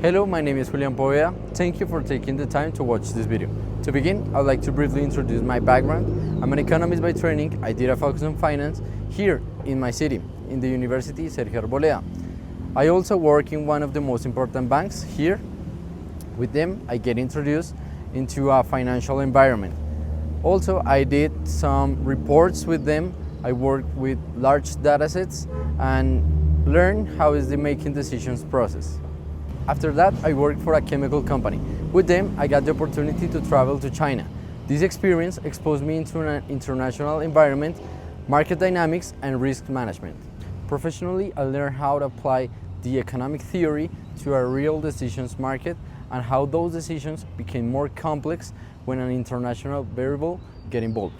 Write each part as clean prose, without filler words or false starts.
Hello, my name is Julian Poveda. Thank you for taking the time to watch this video. To begin, I would like to briefly introduce my background. I'm an economist by training. I did a focus on finance here in my city, in the University Sergio Arboleda. I also work in one of the most important banks here. With them, I get introduced into a financial environment. Also, I did some reports with them. I worked with large data sets and learned how is the making decisions process. After that, I worked for a chemical company. With them, I got the opportunity to travel to China. This experience exposed me into an international environment, market dynamics, and risk management. Professionally, I learned how to apply the economic theory to a real decisions market and how those decisions became more complex when an international variable get involved.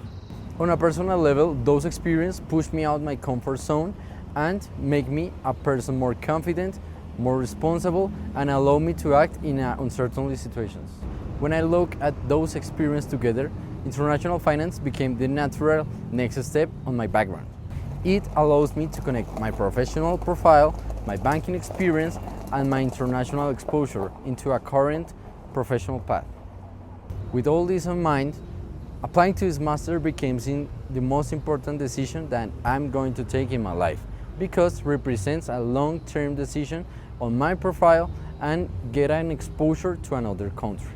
On a personal level, those experiences pushed me out my comfort zone and make me a person more confident, more responsible, and allow me to act in uncertain situations. When I look at those experiences together, international finance became the natural next step on my background. It allows me to connect my professional profile, my banking experience, and my international exposure into a current professional path. With all this in mind, applying to this master became the most important decision that I'm going to take in my life, because it represents a long-term decision on my profile and get an exposure to another country.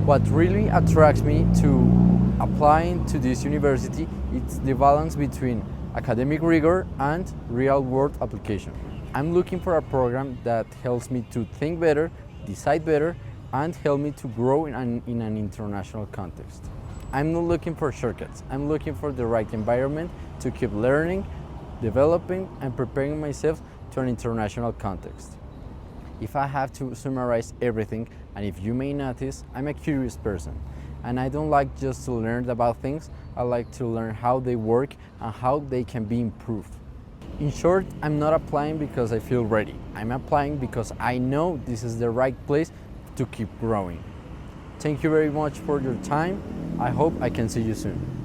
What really attracts me to applying to this university is the balance between academic rigor and real-world application. I'm looking for a program that helps me to think better, decide better, and help me to grow in an international context. I'm not looking for shortcuts. I'm looking for the right environment to keep learning, developing, and preparing myself to an international context. If I have to summarize everything, and if you may notice, I'm a curious person, and I don't like just to learn about things. I like to learn how they work and how they can be improved. In short, I'm not applying because I feel ready. I'm applying because I know this is the right place to keep growing. Thank you very much for your time. I hope I can see you soon.